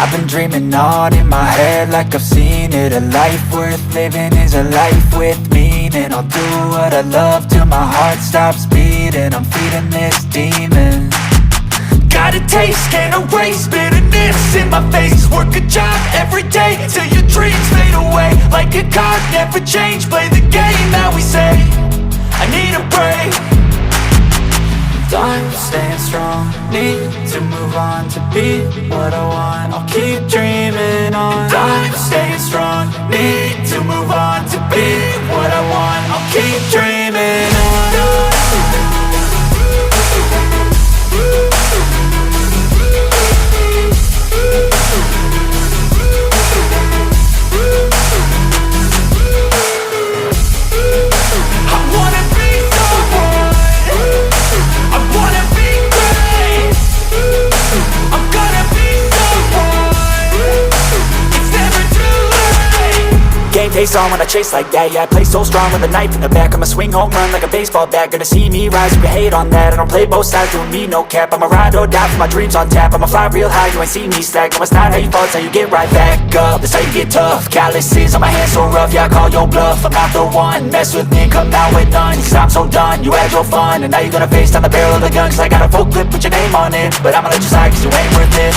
I've been dreaming on in my head like I've seen it. A life worth living is a life with meaning. I'll do what I love till my heart stops beating. I'm feeding this demon. Got a taste, can't erase bitterness in my face. Work a job every day till your dreams fade away. Like a card, never change, play the game that we say. I need a break. I'm staying strong, need to move on to be what I want. I'll keep dreaming on. I'm staying strong, need to move on to be what I want. I'll keep dreaming on. Face on when I chase like that. Yeah, I play so strong with a knife in the back. I'ma swing home run like a baseball bat. Gonna see me rise if you hate on that. I don't play both sides, doing me no cap. I'ma ride or die for my dreams on tap. I'ma fly real high, you ain't see me slack. No, it's not how you fall, it's how you get right back up. That's how you get tough. Calluses on my hands so rough, yeah, I call your bluff. I'm not the one, mess with me and come down with none. Cause I'm so done, you had your fun. And now you're gonna face down the barrel of the gun. Cause I got a full clip, put your name on it. But I'ma let you slide cause you ain't worth it.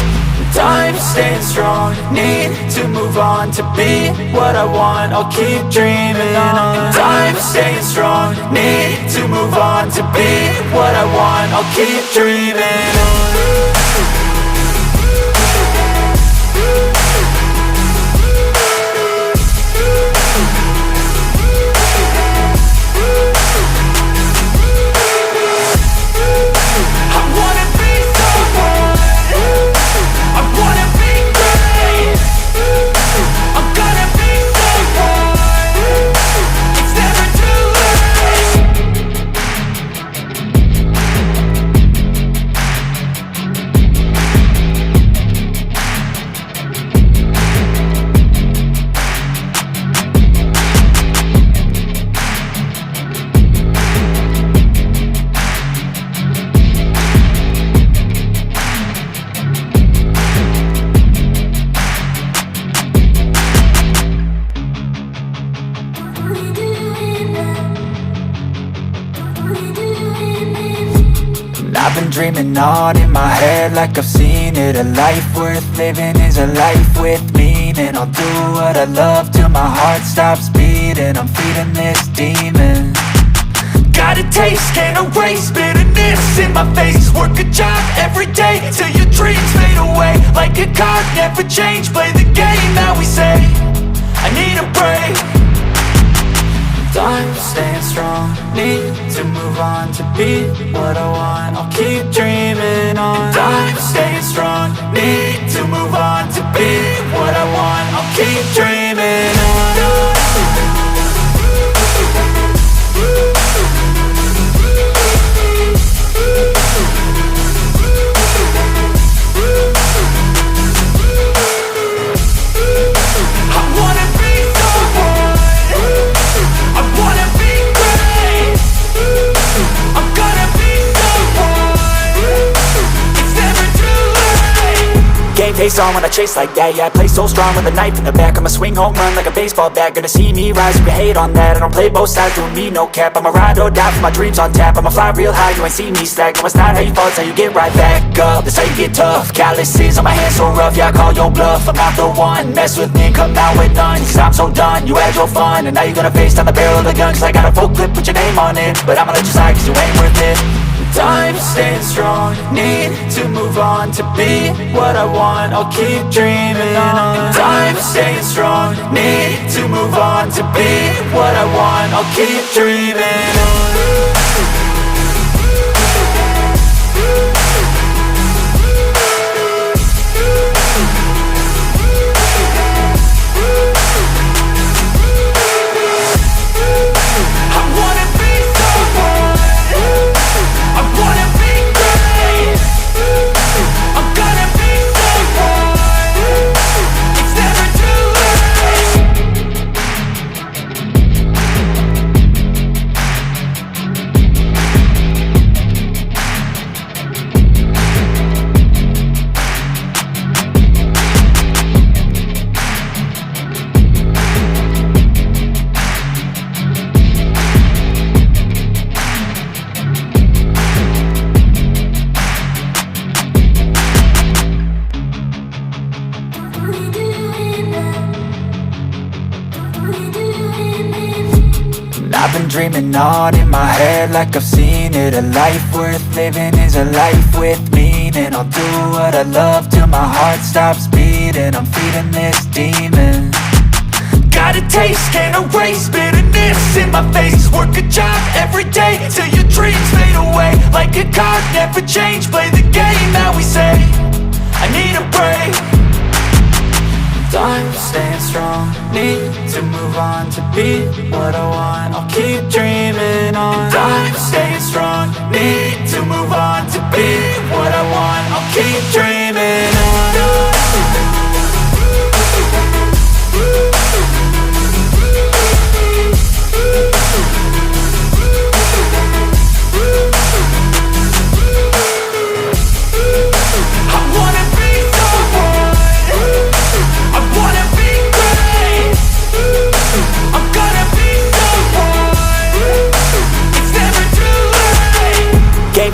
I'm staying strong, need to move on to be what I want. I'll keep dreaming on. I'm staying strong, need to move on to be what I want. I'll keep dreaming on. I've been dreaming on in my head like I've seen it. A life worth living is a life with meaning. I'll do what I love till my heart stops beating. I'm feeding this demon. Got a taste, can't erase bitterness in my face. Work a job every day till your dreams fade away. Like a card, never change, play the game that we say. I need a break. I'm staying strong, need to move on to be what I want. I'll keep dreaming on. I'm staying strong, need to move on to be what I want. I'll keep dreaming on. Face on when I chase like that. Yeah, I play so strong with a knife in the back. I'ma swing home run like a baseball bat. Gonna see me rise if you hate on that. I don't play both sides, doing me no cap. I'ma ride or die for my dreams on tap. I'ma fly real high, you ain't see me slack. No, it's not how you fall, it's how you get right back up. That's how you get tough. Calluses on my hands so rough, yeah, I call your bluff. I'm not the one, mess with me and come down with none. Cause I'm so done, you had your fun. And now you're gonna face down the barrel of the gun. Cause I got a full clip, put your name on it. But I'ma let you slide cause you ain't worth it. I'm staying strong, need to move on to be what I want. I'll keep dreaming on. I'm staying strong, need to move on to be what I want. I'll keep dreaming on. I've been dreaming on in my head like I've seen it. A life worth living is a life with meaning. I'll do what I love till my heart stops beating. I'm feeding this demon. Got a taste, can't erase bitterness in my face. Work a job every day till your dreams fade away. Like a card, never change, play the game that we say. I need a break. I'm staying strong, need to move on to be what I want. I'll keep dreaming on. I'm staying strong, need to move on to be what I want. I'll keep dreaming on.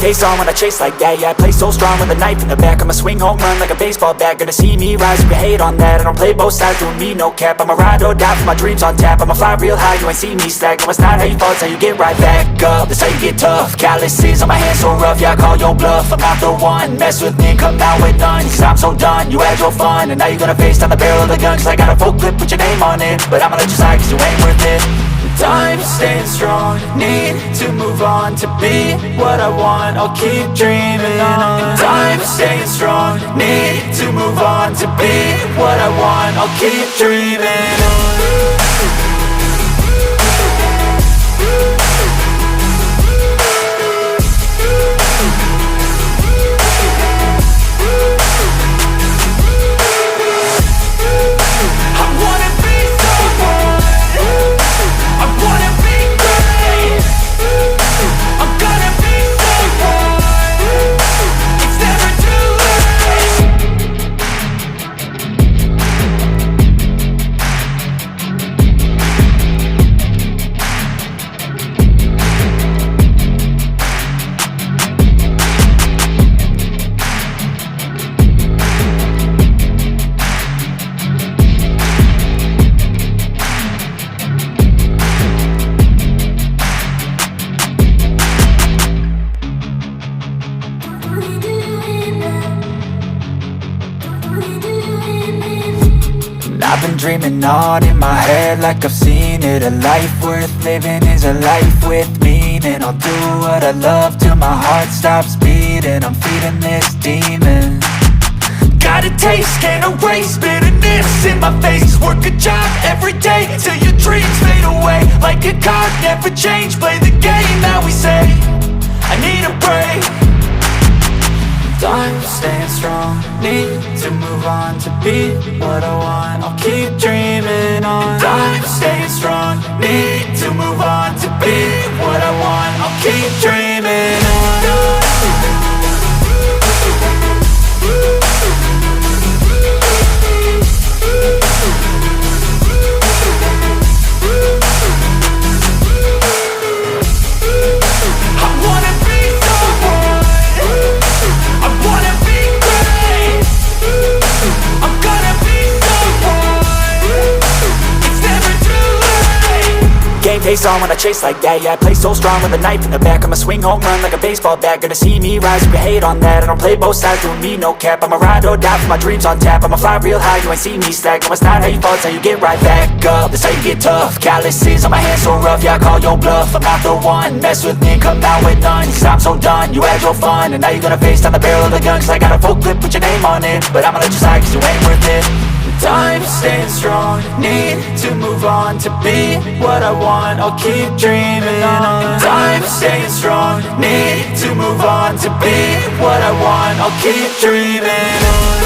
Face on when I chase like that, yeah, I play so strong with a knife in the back. I'ma swing home run like a baseball bat. Gonna see me rise, you can hate on that. I don't play both sides, doing me no cap. I'ma ride or die for my dreams on tap. I'ma fly real high, you ain't see me slack. No, it's not how you fall, it's how you get right back up. That's how you get tough, calluses on my hands so rough. Yeah, I call your bluff, I'm not the one. Mess with me and come out with none, cause I'm so done. You had your fun, and now you're gonna face down the barrel of the gun. Cause I got a full clip with your name on it, but I'ma let you slide cause you ain't worth it. I'm staying strong, need to move on to be what I want. I'll keep dreaming on. I'm staying strong, need to move on to be what I want. I'll keep dreaming on. I've been dreaming on in my head like I've seen it. A life worth living is a life with meaning. I'll do what I love till my heart stops beating. I'm feeding this demon. Got a taste, can't erase bitterness in my face. Work a job every day till your dreams fade away. Like a card, never change, play the game that we say. I need a break. I'm staying strong, need to move on to be what I want. I'll keep dreaming on. I'm staying strong, need to move on to be what I want. I'll keep dreaming on. Face on when I chase like that, yeah, I play so strong with a knife in the back. I'ma swing home run like a baseball bat. Gonna see me rise, you can hate on that. I don't play both sides, doing me no cap. I'ma ride or die for my dreams on tap. I'ma fly real high, you ain't see me slack. No, it's not how you fall, it's how you get right back up. That's how you get tough, calluses on my hands so rough. Yeah, I call your bluff, I'm not the one. Mess with me and come out with none, cause I'm so done. You had your fun, and now you're gonna face down the barrel of the gun. Cause I got a full clip with your name on it, but I'ma let you slide cause you ain't worth it. I'm staying strong, need to move on to be what I want. I'll keep dreaming on. I'm staying strong, need to move on to be what I want. I'll keep dreaming on.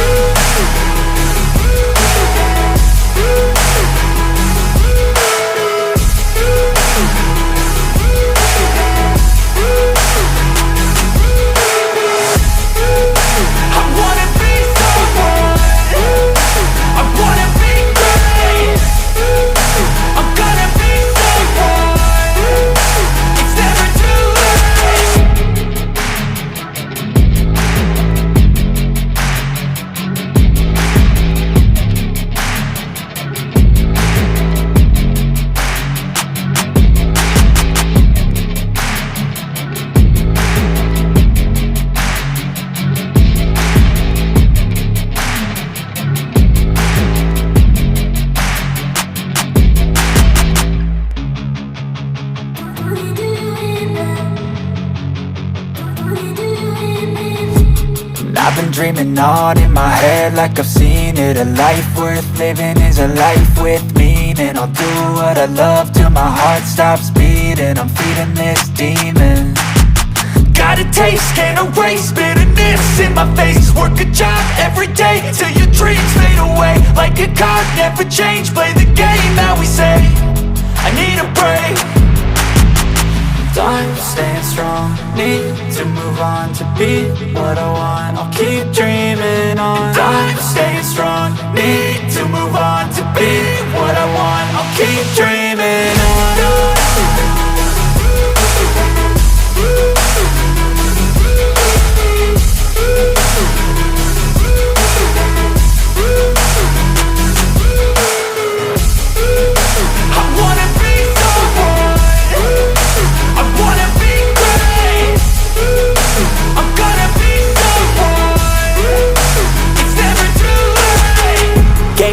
been dreaming on in my head like I've seen it. A life worth living is a life with meaning. I'll do what I love till my heart stops beating. I'm feeding this demon. Got a taste, can't erase bitterness in my face. Work a job every day till your dreams fade away. Like a card, never change, play the game that we say. I need a break. I'm staying strong, need to move on to be what I want. I'll keep dreaming on. I'm staying strong, need to move on to be what I want. I'll keep dreaming on.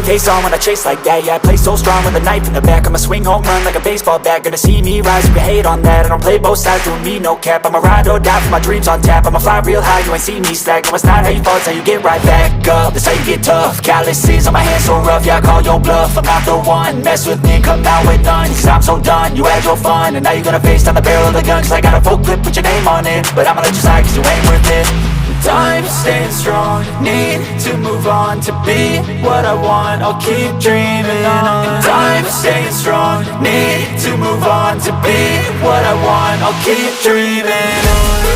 Face on when I chase like that. Yeah, I play so strong with a knife in the back. I'ma swing home run like a baseball bat. Gonna see me rise, you can hate on that. I don't play both sides, doing me no cap. I'ma ride or die for my dreams on tap. I'ma fly real high, you ain't see me slack. No, it's not how you fall, it's how you get right back up. That's how you get tough. Calluses on my hands so rough, yeah, I call your bluff. I'm not the one, mess with me and come out with none. Cause I'm so done, you had your fun. And now you're gonna face down the barrel of the gun. Cause I got a full clip, put your name on it. But I'ma let you slide cause you ain't worth it. I'm staying strong, need to move on to be what I want. I'll keep dreaming on. I'm staying strong, need to move on to be what I want. I'll keep dreaming on.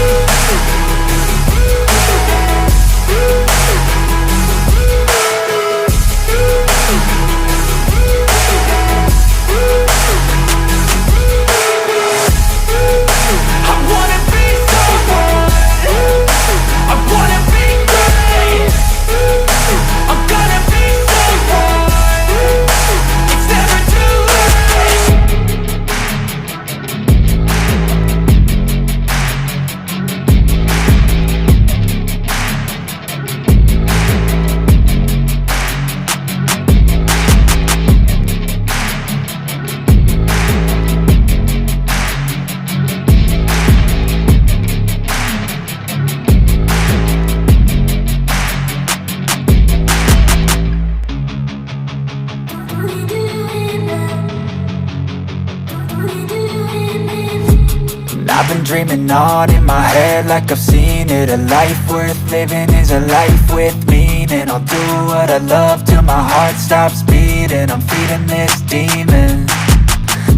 I've been dreaming on in my head like I've seen it. A life worth living is a life with meaning. I'll do what I love till my heart stops beating. I'm feeding this demon.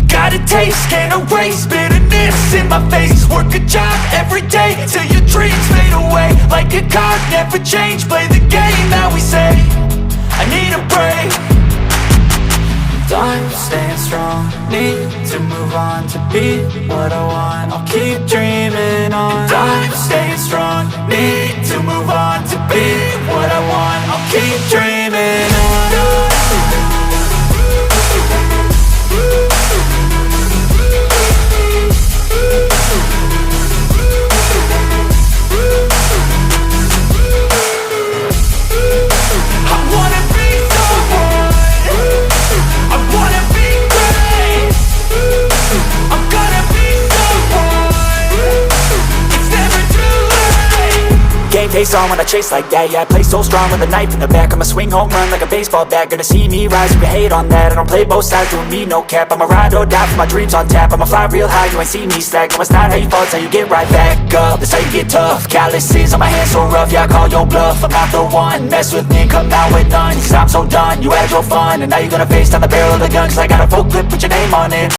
Got a taste, can't erase bitterness in my face. Work a job every day till your dreams fade away. Like a card, never change, play the game that we say. I need a break. I'm staying strong, need to move on to be what I want. I'll keep dreaming on. I'm staying strong, need to move on to be what I want. I'll keep dreaming on. Face on when I chase like that. Yeah, I play so strong with a knife in the back. I'ma swing home run like a baseball bat. Gonna see me rise, you can hate on that. I don't play both sides, doing me no cap. I'ma ride or die for my dreams on tap. I'ma fly real high, you ain't see me slack. No, it's not how you fall, it's how you get right back up. That's how you get tough. Calluses on my hands so rough, yeah, I call your bluff. I'm not the one, mess with me and come out with none. Cause I'm so done, you had your fun. And now you're gonna face down the barrel of the gun. Cause I got a full clip, put your name on it.